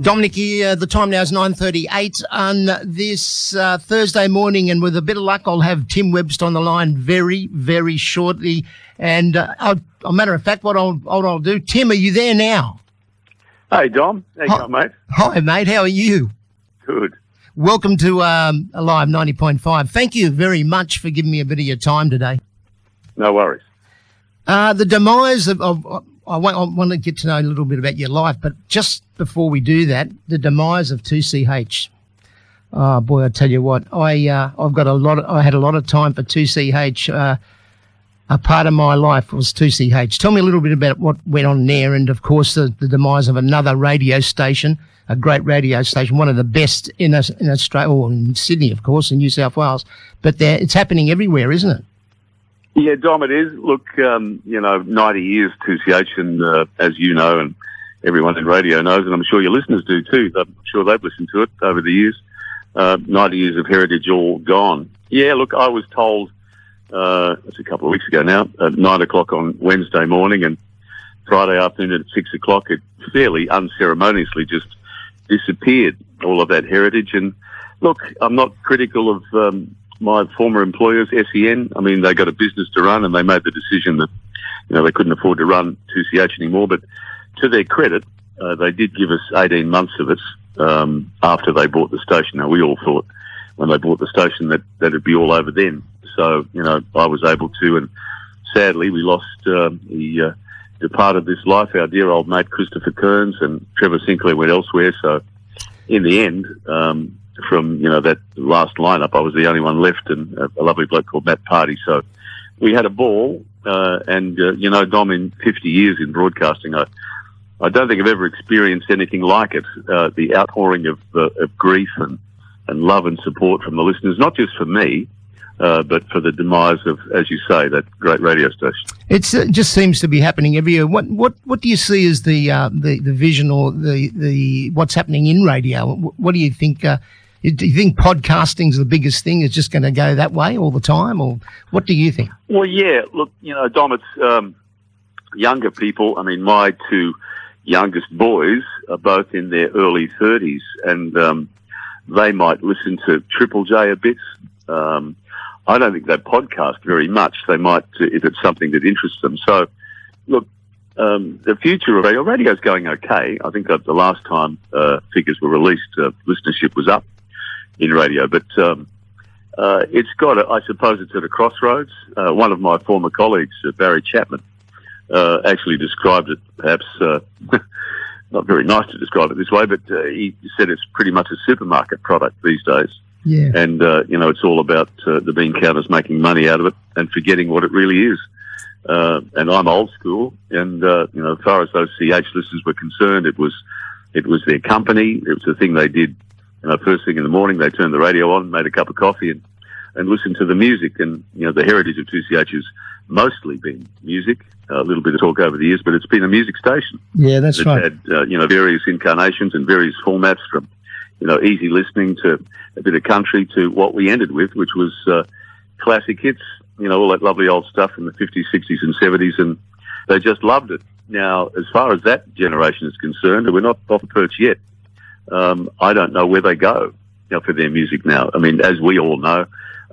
Dominic here. The time now is 9:38 on this Thursday morning, and with a bit of luck, I'll have Tim Webster on the line very, very shortly. And a matter of fact, what I'll do, Tim, are you there now? Hey, Dom. How you going, mate? Hi, mate. How are you? Good. Welcome to Alive 90.5. Thank you very much for giving me a bit of your time today. No worries. The demise of I want to get to know a little bit about your life, but just before we do that, the demise of 2CH. Oh boy, I tell you what, I had a lot of time for 2CH. A part of my life was 2CH. Tell me a little bit about what went on there, and of course the demise of another radio station, a great radio station, one of the best in Australia, or in Sydney, of course, in New South Wales. But it's happening everywhere, isn't it? Yeah, Dom, it is. Look, 90 years 2CH, and as you know, and everyone in radio knows, and I'm sure your listeners do too. I'm sure they've listened to it over the years. 90 years of heritage all gone. Yeah, look, I was told, it's a couple of weeks ago now, at 9 o'clock on Wednesday morning, and Friday afternoon at 6 o'clock, it fairly unceremoniously just disappeared, all of that heritage. And look, I'm not critical of my former employers, SEN. I mean, they got a business to run, and they made the decision that, they couldn't afford to run 2CH anymore. But to their credit, they did give us 18 months of it after they bought the station. Now, we all thought when they bought the station that it'd be all over then. So, I was able to, and sadly, we lost the departed this life, our dear old mate Christopher Kearns, and Trevor Sinclair went elsewhere. So, in the end, from that last lineup, I was the only one left, and a lovely bloke called Matt Party. So we had a ball, and Dom, in 50 years in broadcasting, I don't think I've ever experienced anything like it. The outpouring of grief and love and support from the listeners, not just for me, but for the demise of, as you say, that great radio station. It just seems to be happening every year. What do you see as the vision, or the what's happening in radio? What do you think? Do you think podcasting's the biggest thing? Is just going to go that way all the time, or what do you think? Well, yeah. Look, Dom, it's younger people. I mean, my two youngest boys are both in their early 30s, and they might listen to Triple J a bit. I don't think they podcast very much. They might, if it's something that interests them. So, look, the future of radio's going okay. I think that the last time figures were released, listenership was up in radio. But it's got, I suppose it's at a crossroads. One of my former colleagues, Barry Chapman, actually described it, perhaps not very nice to describe it this way, but he said it's pretty much a supermarket product these days. Yeah. And, it's all about the bean counters making money out of it and forgetting what it really is. And I'm old school, and, as far as those CH listeners were concerned, it was their company. It was the thing they did, first thing in the morning. They turned the radio on, made a cup of coffee, and listened to the music. And, the heritage of 2CH has mostly been music, a little bit of talk over the years, but it's been a music station. Yeah, that's right. It's had, various incarnations and various formats, from, easy listening to a bit of country to what we ended with, which was classic hits, all that lovely old stuff from the 50s, 60s and 70s, and they just loved it. Now, as far as that generation is concerned, we're not off the perch yet. I don't know where they go for their music now. I mean, as we all know,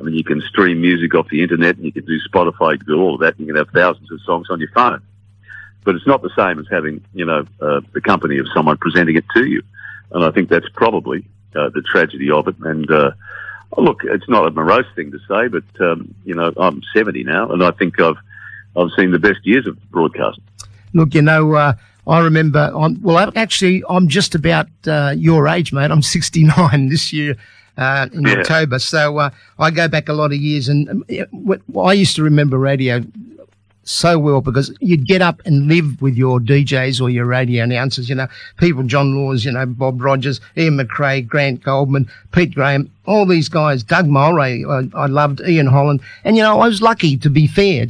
you can stream music off the internet, and you can do Spotify, you can do all of that, and you can have thousands of songs on your phone. But it's not the same as having, the company of someone presenting it to you. And I think that's probably the tragedy of it. And look, it's not a morose thing to say, but I'm 70 now, and I think I've seen the best years of broadcasting. Look, I remember. I'm just about your age, mate. I'm 69 this year in October, so I go back a lot of years, and I used to remember radio so well, because you'd get up and live with your DJs or your radio announcers, people, John Laws, Bob Rogers, Ian McRae, Grant Goldman, Pete Graham, all these guys, Doug Mulray, I loved Ian Holland. And, I was lucky, to be fair.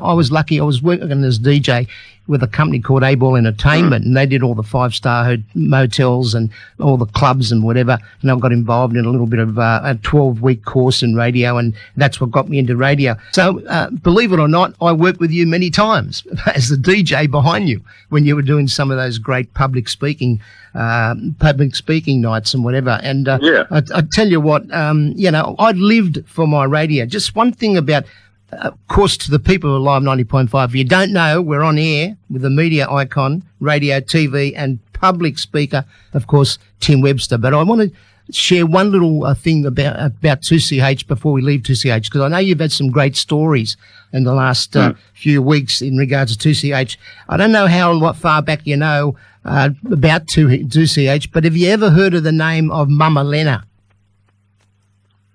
I was lucky. I was working as DJ with a company called A-Ball Entertainment, and they did all the five-star motels and all the clubs and whatever, and I got involved in a little bit of a 12-week course in radio, and that's what got me into radio. So, believe it or not, I worked with you many times as the DJ behind you when you were doing some of those great public speaking nights and whatever. And I tell you what, I lived for my radio. Just one thing about, of course, to the people of Live 90.5, if you don't know, we're on air with the media icon, radio, TV, and public speaker, of course, Tim Webster. But I want to share one little thing about 2CH before we leave 2CH, because I know you've had some great stories in the last few weeks in regards to 2CH. I don't know how far back you know about 2CH, but have you ever heard of the name of Mama Lena?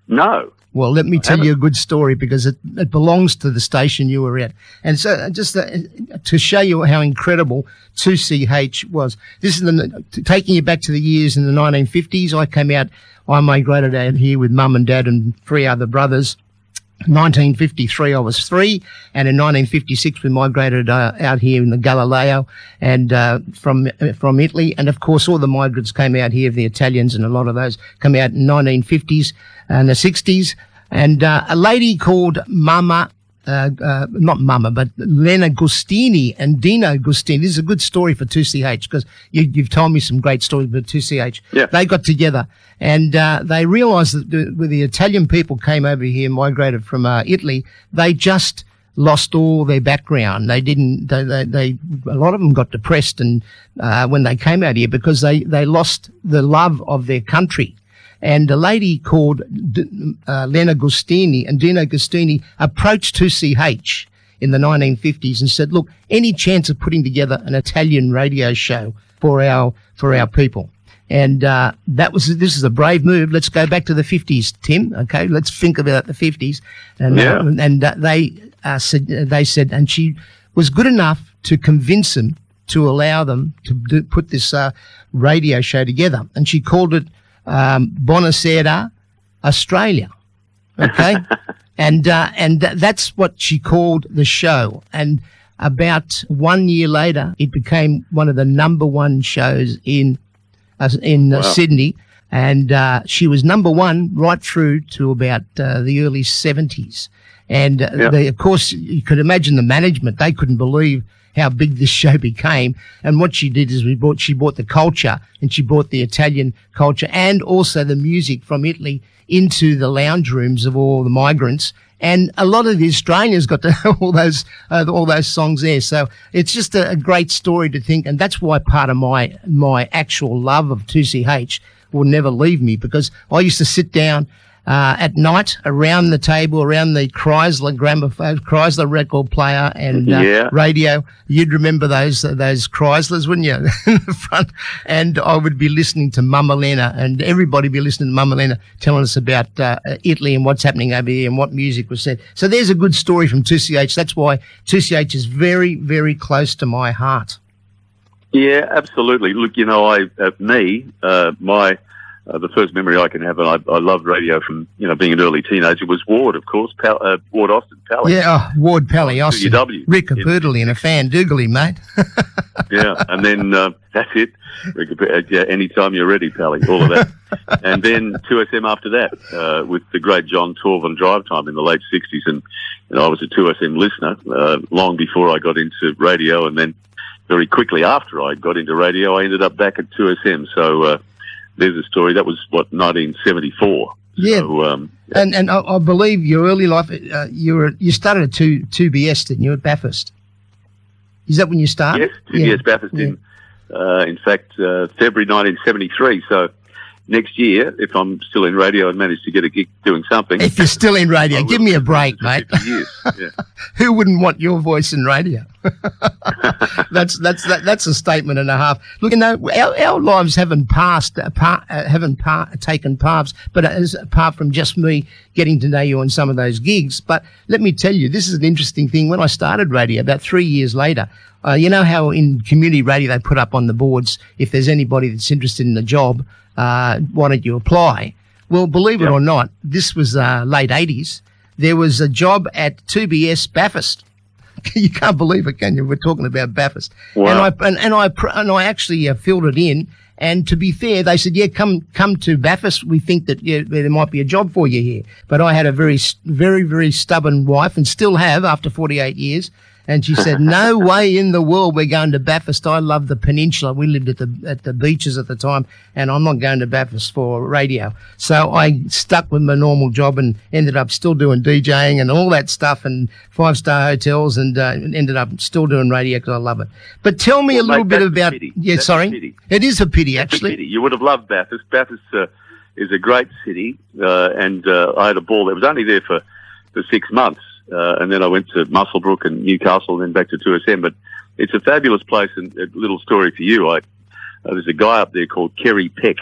No. Well, let me tell you a good story, because it belongs to the station you were at. And so just to show you how incredible 2CH was, this is taking you back to the years in the 1950s. I migrated out here with Mum and Dad and 3 other brothers. 1953, I was 3, and in 1956 we migrated out here in the Galileo and from Italy, and of course all the migrants came out here, the Italians, and a lot of those came out in 1950s and the 60s, and a lady called not Mama, but Lena Gustini and Dino Gustini. This is a good story for 2CH, because you've told me some great stories about 2CH. Yeah. They got together and they realised that when the Italian people came over here, migrated from Italy, they just lost all their background. They didn't. They a lot of them got depressed, and when they came out here, because they lost the love of their country. And a lady called Lena Gustini and Dino Gustini approached 2CH in the 1950s and said, look, any chance of putting together an Italian radio show for our people? And this is a brave move. Let's go back to the 50s, Tim. Okay, let's think about the 50s. And they said, and she was good enough to convince them to allow them to put this radio show together. And she called it Buonasera Australia, okay? and that's what she called the show. And about 1 year later, it became one of the number 1 shows in Sydney, and she was number 1 right through to about the early 70s. And of course, you could imagine the management, they couldn't believe how big this show became. And what she did is she brought the culture, and she brought the Italian culture and also the music from Italy into the lounge rooms of all the migrants. And a lot of the Australians got to all those songs there. So it's just a great story to think. And that's why part of my actual love of 2CH will never leave me, because I used to sit down at night around the table, around the Chrysler record player and radio. You'd remember those Chryslers, wouldn't you, in the front? And I would be listening to Mama Lena, and everybody be listening to Mama Lena telling us about Italy and what's happening over here and what music was said. So there's a good story from 2CH. That's why 2CH is very, very close to my heart. Yeah, absolutely. Look, the first memory I can have, and I loved radio from, being an early teenager, was Ward, of course, Ward Austin Pally. Yeah, Ward Pally, Austin. WW. Rick Apertly and a fan, Doogly, mate. Yeah, and then that's it. Anytime you're ready, Pally, all of that. And then 2SM after that, with the great John Torvin Drive Time in the late 60s. And I was a 2SM listener long before I got into radio, and then very quickly after I got into radio, I ended up back at 2SM. So, there's a story. That was, 1974. Yeah. So, And I believe your early life, you started at 2BS, didn't you, at Bathurst? Is that when you started? Yes, 2BS Bathurst in fact, February 1973. So next year, if I'm still in radio and manage to get a gig doing something. If you're still in radio, give me a break, mate. 50 years. Yeah. Who wouldn't want your voice in radio? That's a statement and a half. Look, our lives haven't taken paths, but apart from just me getting to know you on some of those gigs. But let me tell you, this is an interesting thing. When I started radio about 3 years later, you know how in community radio they put up on the boards, if there's anybody that's interested in the job, why don't you apply? Well, believe it or not, this was late 80s. There was a job at 2BS Bathurst You can't believe it, can you? We're talking about Bathurst. Wow. And I actually filled it in. And to be fair, they said, yeah, come to Bathurst. We think that there might be a job for you here. But I had a very, very, very stubborn wife, and still have after 48 years. And she said, no way in the world we're going to Bathurst. I love the peninsula. We lived at the beaches at the time, and I'm not going to Bathurst for radio. So I stuck with my normal job and ended up still doing DJing and all that stuff and five-star hotels, and ended up still doing radio because I love it. But tell me a little bit about... Yeah, that's sorry. a pity. It is a pity, That's actually. a pity. You would have loved Bathurst. Bathurst is a great city, and I had a ball. It was only there for 6 months. And then I went to Muswellbrook and Newcastle, and then back to 2SM. But it's a fabulous place. And a little story for you. There's a guy up there called Kerry Peck,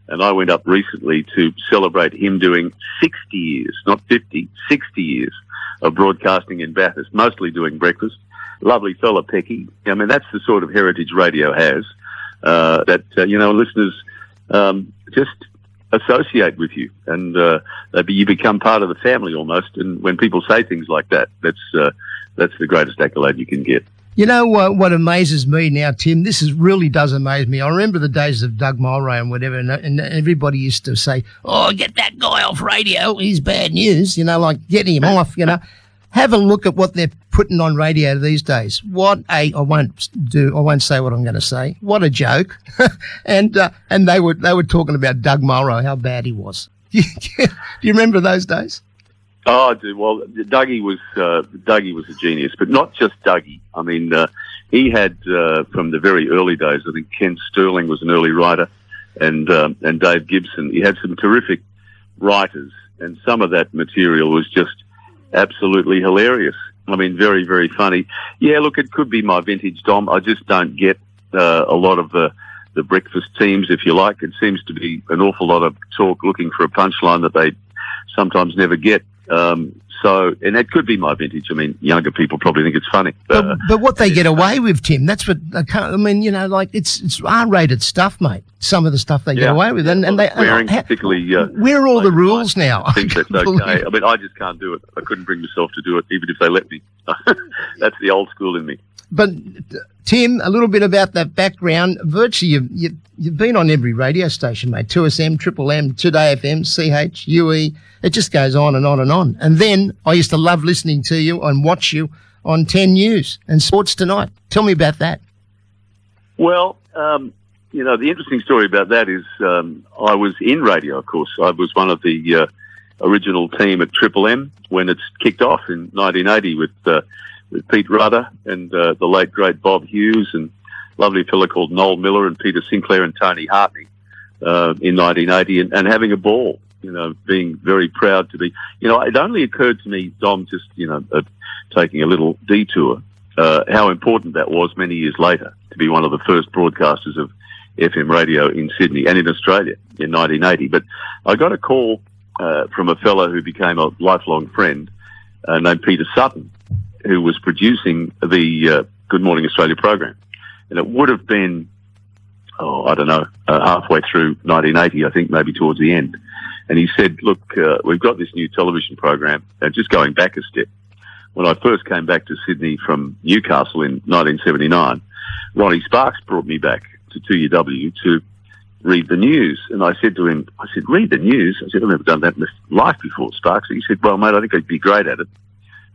and I went up recently to celebrate him doing 60 years, not 50, 60 years of broadcasting in Bathurst, mostly doing breakfast. Lovely fella, Pecky. I mean, that's the sort of heritage radio has, that listeners just associate with you, and you become part of the family almost. And when people say things like that, that's the greatest accolade you can get. You know what amazes me now, Tim? Really does amaze me. I remember the days of Doug Mulray and whatever, and everybody used to say, "Oh, get that guy off radio. He's bad news." Like getting him off. Have a look at what they're putting on radio these days. I won't say what I'm going to say. What a joke. and they were talking about Doug Mulray, how bad he was. Do you remember those days? Oh, I do. Well, Dougie was a genius, but not just Dougie. I mean, he had from the very early days. I think Ken Sterling was an early writer, and Dave Gibson. He had some terrific writers, and some of that material was just absolutely hilarious. I mean, very, very funny. Yeah, look, it could be my vintage, Dom. I just don't get a lot of the breakfast teams, if you like. It seems to be an awful lot of talk looking for a punchline that they sometimes never get. And that could be my vintage. I mean, younger people probably think it's funny. But what they get away with, Tim, that's what I can't. I mean, it's R-rated stuff, mate. Some of the stuff they get away with, and they wearing particularly. Where are all the rules now? I think that's okay. I mean, I just can't do it. I couldn't bring myself to do it, even if they let me. That's the old school in me. But Tim, a little bit about that background. Virtually, you've been on every radio station, mate. 2SM, Triple M, Today FM, CH, UE. It just goes on and on and on. And then I used to love listening to you and watch you on 10 News and Sports Tonight. Tell me about that. Well, the interesting story about that is I was in radio, of course. I was one of the original team at Triple M when it's kicked off in 1980 with Pete Rudder and the late, great Bob Hughes and lovely fellow called Noel Miller and Peter Sinclair and Tony Hartney in 1980 and having a ball, being very proud to be. It only occurred to me, Dom, just, taking a little detour, how important that was many years later to be one of the first broadcasters of FM radio in Sydney and in Australia in 1980. But I got a call from a fellow who became a lifelong friend named Peter Sutton, who was producing the Good Morning Australia program. And it would have been, halfway through 1980, I think, maybe towards the end. And he said, look, we've got this new television program. And just going back a step, when I first came back to Sydney from Newcastle in 1979, Ronnie Sparks brought me back to 2UW to read the news. And I said to him, read the news? I said, I've never done that in my life before, Sparks. And he said, well, mate, I think I'd be great at it.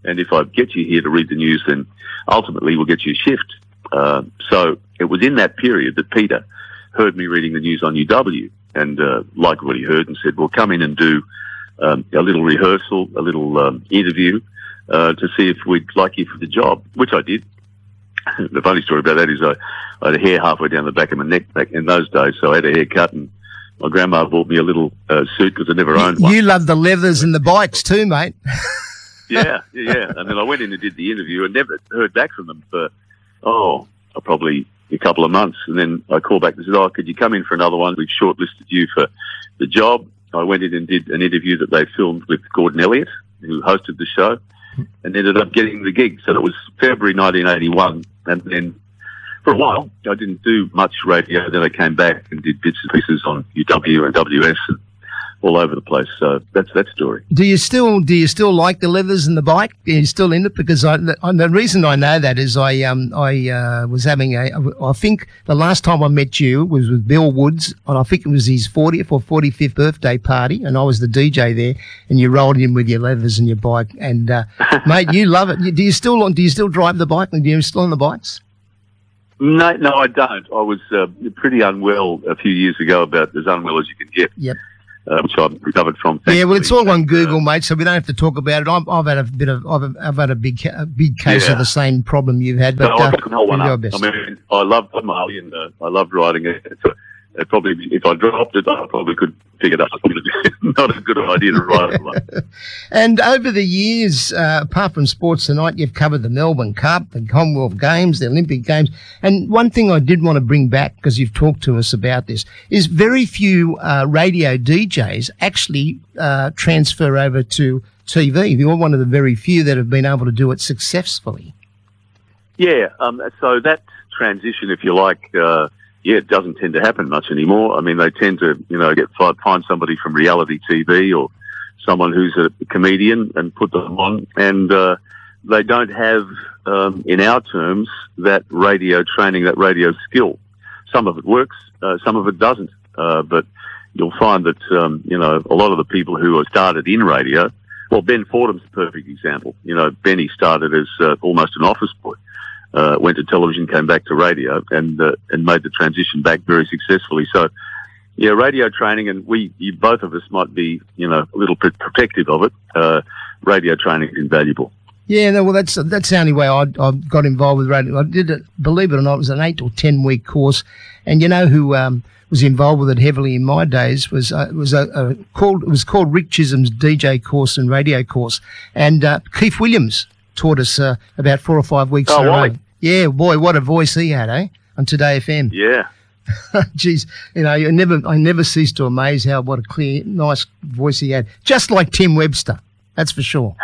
And if I get you here to read the news, then ultimately we'll get you a shift. So it was in that period that Peter heard me reading the news on UW and liked what he heard and said, well, come in and do a little rehearsal, a little interview to see if we'd like you for the job, which I did. The funny story about that is I had a hair halfway down the back of my neck back in those days, so I had a haircut, and my grandma bought me a little suit because I never owned one. You love the leathers and the bikes too, mate. Yeah. And then I went in and did the interview and never heard back from them for, probably a couple of months. And then I called back and said, could you come in for another one? We've shortlisted you for the job. I went in and did an interview that they filmed with Gordon Elliott, who hosted the show, and ended up getting the gig. So that was February 1981. And then for a while, I didn't do much radio. Then I came back and did bits and pieces on UW and WS and all over the place. So that's that story. Do you still like the leathers and the bike? Are you still in it? Because the reason I know that is I was having I think the last time I met you was with Bill Woods, and I think it was his 40th or 45th birthday party, and I was the DJ there, and you rolled in with your leathers and your bike, and mate, you love it. Do you still drive the bike? And are you still on the bikes? No, I don't. I was pretty unwell a few years ago, about as unwell as you can get. Yep. Which I've recovered from. Yeah, well, it's all on Google, mate, so we don't have to talk about it. I've had a big case of the same problem you've had. But I can hold one up. I mean, I love Marley and I loved riding it. It probably, if I dropped it, I probably could pick it up. It's not a good idea to ride it. And over the years, apart from sports tonight, you've covered the Melbourne Cup, the Commonwealth Games, the Olympic Games. And one thing I did want to bring back, because you've talked to us about this, is very few radio DJs actually transfer over to TV. You're one of the very few that have been able to do it successfully. Yeah, so that transition, if you like, it doesn't tend to happen much anymore. I mean, they tend to, find somebody from reality TV or someone who's a comedian and put them on, and they don't have, in our terms, that radio training, that radio skill. Some of it works, some of it doesn't. But you'll find that, a lot of the people who are started in radio, well, Ben Fordham's a perfect example. Benny started as almost an office boy. Went to television, came back to radio, and made the transition back very successfully. So, yeah, radio training, and both of us might be, a little bit protective of it. Radio training is invaluable. Yeah, no, well, that's the only way I got involved with radio. I did it, believe it or not, it was an 8 or 10 week course, and who was involved with it heavily in my days was called Rick Chisholm's DJ course and radio course, and Keith Williams taught us about 4 or 5 weeks in a row. Yeah, boy, what a voice he had, on Today FM. Yeah. Jeez, I never cease to amaze what a clear, nice voice he had. Just like Tim Webster, that's for sure.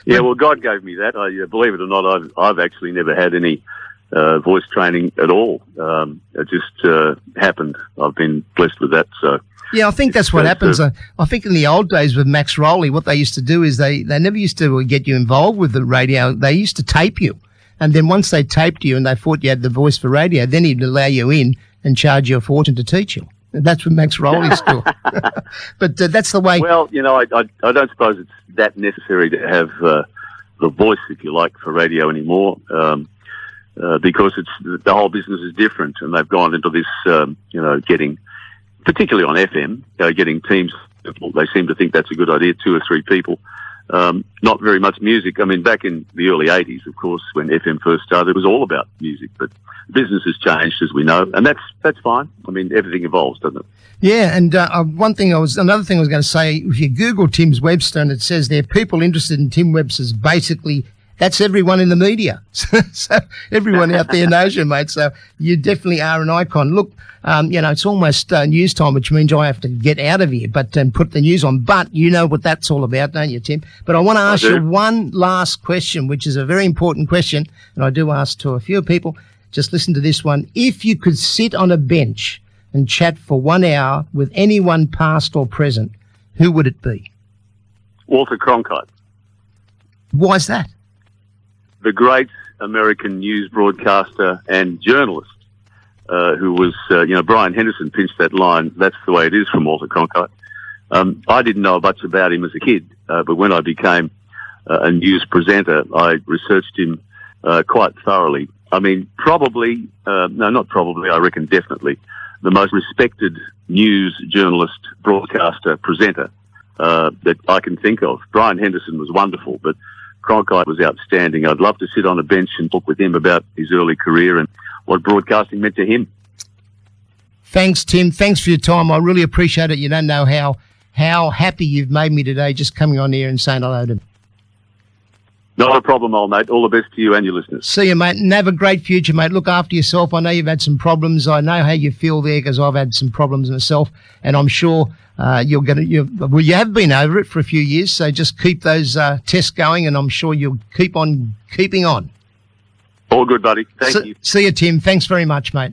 Yeah, well, God gave me that. Believe it or not, I've actually never had any voice training at all. It just happened. I've been blessed with that, so... Yeah, I think that's what happens. I think in the old days with Max Rowley, what they used to do is they never used to get you involved with the radio. They used to tape you. And then once they taped you and they thought you had the voice for radio, then he'd allow you in and charge you a fortune to teach you. And that's what Max Rowley's school. But that's the way... Well, I don't suppose it's that necessary to have the voice, if you like, for radio anymore, because the whole business is different, and they've gone into this, getting... particularly on FM, getting teams, they seem to think that's a good idea, 2 or 3 people. Not very much music. I mean, back in the early 80s, of course, when FM first started, it was all about music. But business has changed, as we know, and that's fine. I mean, everything evolves, doesn't it? Yeah, and another thing I was going to say, if you Google Tim Webster, and it says there, people interested in Tim Webster's basically... That's everyone in the media. So everyone out there knows you, mate. So you definitely are an icon. Look, it's almost news time, which means I have to get out of here, but put the news on. But you know what that's all about, don't you, Tim? But I want to ask you one last question, which is a very important question, and I do ask to a few people. Just listen to this one. If you could sit on a bench and chat for 1 hour with anyone past or present, who would it be? Walter Cronkite. Why is that? The great American news broadcaster and journalist, who was, Brian Henderson pinched that line, that's the way it is, from Walter Cronkite. I didn't know much about him as a kid, but when I became a news presenter, I researched him quite thoroughly. I mean, I reckon definitely, the most respected news journalist, broadcaster, presenter that I can think of. Brian Henderson was wonderful, but Cronkite was outstanding. I'd love to sit on a bench and talk with him about his early career and what broadcasting meant to him. Thanks, Tim. Thanks for your time. I really appreciate it. You don't know how happy you've made me today just coming on here and saying hello to me. Not a problem, old mate. All the best to you and your listeners. See you, mate, and have a great future, mate. Look after yourself. I know you've had some problems. I know how you feel there because I've had some problems myself, and I'm sure you have been over it for a few years, so just keep those tests going, and I'm sure you'll keep on keeping on. All good, buddy. Thank you. See you, Tim. Thanks very much, mate.